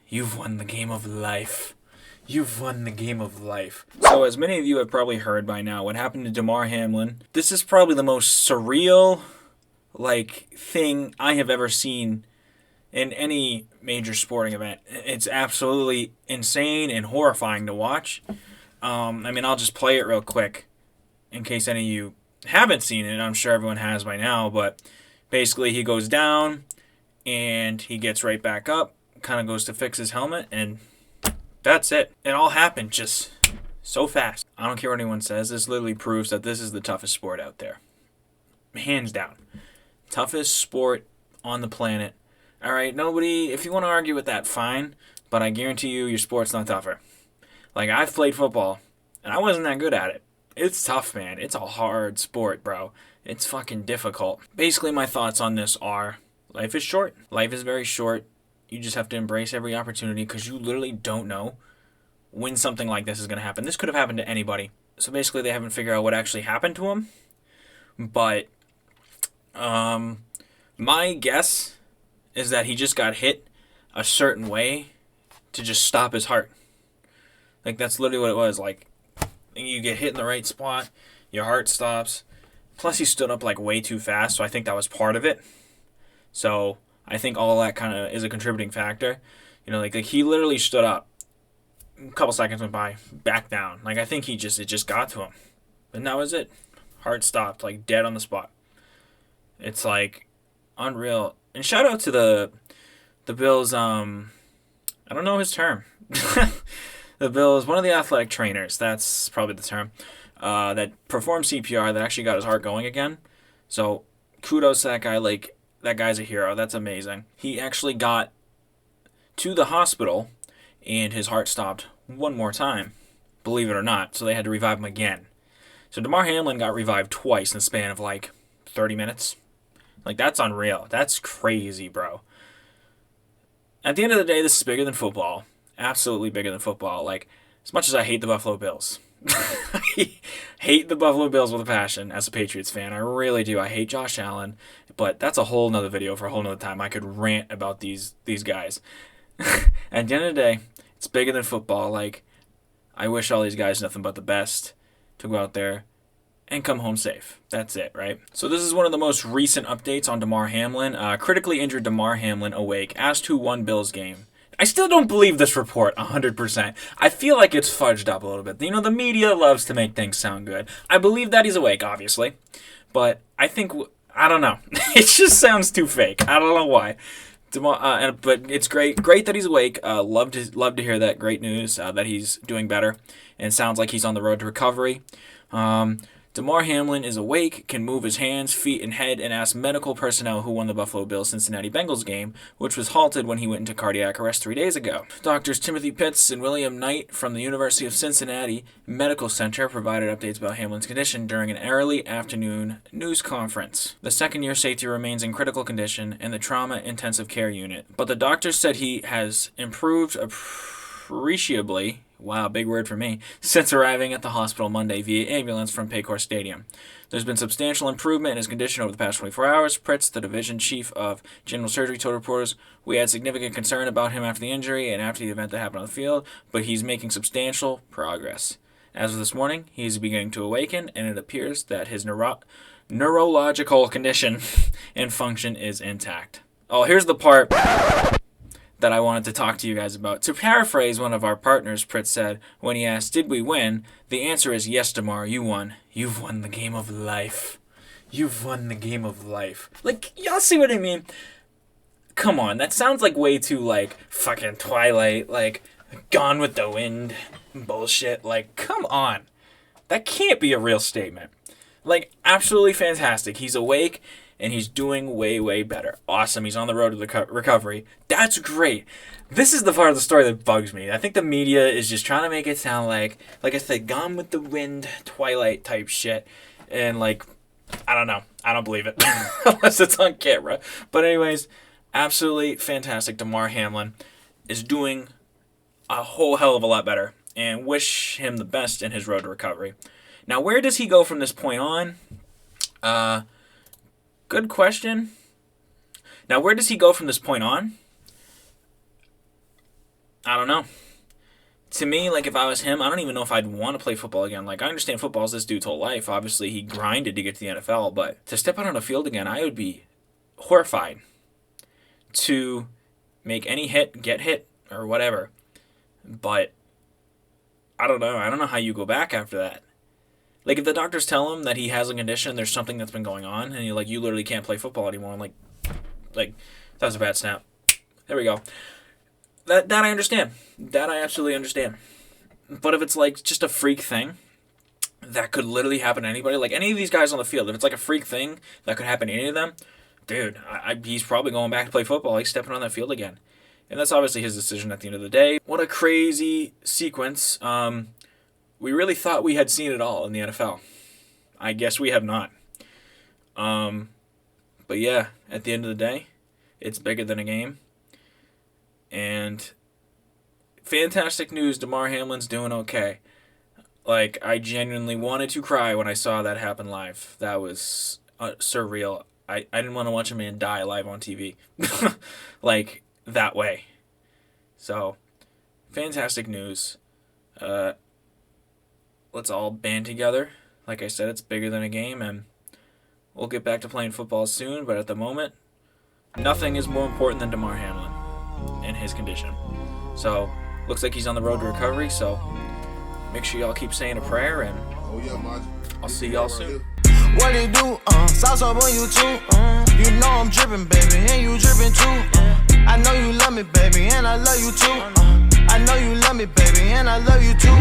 You've won the game of life. You've won the game of life. So as many of you have probably heard by now, what happened to Damar Hamlin, this is probably the most surreal, thing I have ever seen in any major sporting event. It's absolutely insane and horrifying to watch. I'll just play it real quick in case any of you haven't seen it. I'm sure everyone has by now, but basically he goes down and he gets right back up, kind of goes to fix his helmet, and that's it. It all happened just so fast. I don't care what anyone says. This literally proves that this is the toughest sport out there. Hands down. Toughest sport on the planet. Alright, nobody, if you want to argue with that, fine. But I guarantee you, your sport's not tougher. I've played football, and I wasn't that good at it. It's tough, man. It's a hard sport, bro. It's fucking difficult. Basically, my thoughts on this are, life is short. Life is very short. You just have to embrace every opportunity because you literally don't know when something like this is going to happen. This could have happened to anybody. So basically, they haven't figured out what actually happened to him. But my guess is that he just got hit a certain way to just stop his heart. That's literally what it was. You get hit in the right spot, your heart stops. Plus, he stood up way too fast, so I think that was part of it. So I think all that kind of is a contributing factor. He literally stood up. A couple seconds went by, back down. I think it just got to him. And that was it. Heart stopped, dead on the spot. It's unreal. And shout out to the Bills, I don't know his term. The Bills, one of the athletic trainers, that's probably the term, that performed CPR, that actually got his heart going again. So kudos to that guy. That guy's a hero. That's amazing. He actually got to the hospital and his heart stopped one more time, believe it or not. So they had to revive him again. So Damar Hamlin got revived twice in the span of 30 minutes. That's unreal. That's crazy, bro. At the end of the day, this is bigger than football. Absolutely bigger than football. As much as I hate the Buffalo Bills. I hate the Buffalo Bills with a passion as a Patriots fan. I really do. I hate Josh Allen. But that's a whole nother video for a whole nother time. I could rant about these guys. At the end of the day, it's bigger than football. I wish all these guys nothing but the best to go out there and come home safe. That's it, right? So this is one of the most recent updates on Damar Hamlin. Critically injured Damar Hamlin awake. Asked who won Bills game. I still don't believe this report 100%. I feel like it's fudged up a little bit. The media loves to make things sound good. I believe that he's awake, obviously. But I think, I don't know. It just sounds too fake. I don't know why. But it's great that he's awake. Love to hear that. Great news that he's doing better. And sounds like he's on the road to recovery. Damar Hamlin is awake, can move his hands, feet, and head, and asked medical personnel who won the Buffalo Bills-Cincinnati Bengals game, which was halted when he went into cardiac arrest 3 days ago. Doctors Timothy Pitts and William Knight from the University of Cincinnati Medical Center provided updates about Hamlin's condition during an early afternoon news conference. The second-year safety remains in critical condition in the trauma intensive care unit, but the doctors said he has improved appreciably. Wow, big word for me. Since arriving at the hospital Monday via ambulance from Paycor Stadium. There's been substantial improvement in his condition over the past 24 hours. Pritz, the division chief of general surgery, told reporters, "We had significant concern about him after the injury and after the event that happened on the field, but he's making substantial progress. As of this morning, he's beginning to awaken, and it appears that his neurological condition and function is intact." Oh, here's the part that I wanted to talk to you guys about. To paraphrase one of our partners, Pritz said, when he asked, "Did we win?" The answer is, "Yes, Damar, you won. You've won the game of life. You've won the game of life." Y'all see what I mean? Come on, that sounds way too, fucking Twilight, Gone with the Wind bullshit. Come on. That can't be a real statement. Absolutely fantastic. He's awake, and he's doing way, way better. Awesome. He's on the road to the recovery. That's great. This is the part of the story that bugs me. I think the media is just trying to make it sound like I said, Gone with the Wind, Twilight type shit. And, I don't know. I don't believe it. Unless it's on camera. But anyways, absolutely fantastic. Damar Hamlin is doing a whole hell of a lot better. And wish him the best in his road to recovery. Now, where does he go from this point on? Good question. Now, where does he go from this point on? I don't know. To me, like, if I was him, I don't even know if I'd want to play football again. Like, I understand football is this dude's whole life. Obviously, he grinded to get to the NFL, but to step out on a field again, I would be horrified to make any hit, get hit, or whatever. But I don't know. I don't know how you go back after that. Like, if the doctors tell him that he has a condition, there's something that's been going on, and you're like, you literally can't play football anymore. I'm like, that was a bad snap. There we go. That I understand. That I absolutely understand. But if it's like just a freak thing that could literally happen to anybody, like any of these guys on the field, if it's like a freak thing that could happen to any of them, dude, he's probably going back to play football. He's stepping on that field again. And that's obviously his decision at the end of the day. What a crazy sequence. We really thought we had seen it all in the NFL. I guess we have not. But yeah, at the end of the day, it's bigger than a game. And fantastic news, Damar Hamlin's doing okay. Like, I genuinely wanted to cry when I saw that happen live. That was surreal. I didn't want to watch a man die live on TV. Like, that way. So, fantastic news. Let's all band together. Like I said, it's bigger than a game, and we'll get back to playing football soon, but at the moment, nothing is more important than Damar Hamlin and his condition. So, looks like he's on the road to recovery, so make sure y'all keep saying a prayer, and I'll see y'all soon. What it do? Sauce up on you too. You know I'm drippin', baby, and you drippin' too. I know you love me, baby, and I love you too. I know you love me, baby, and I love you too.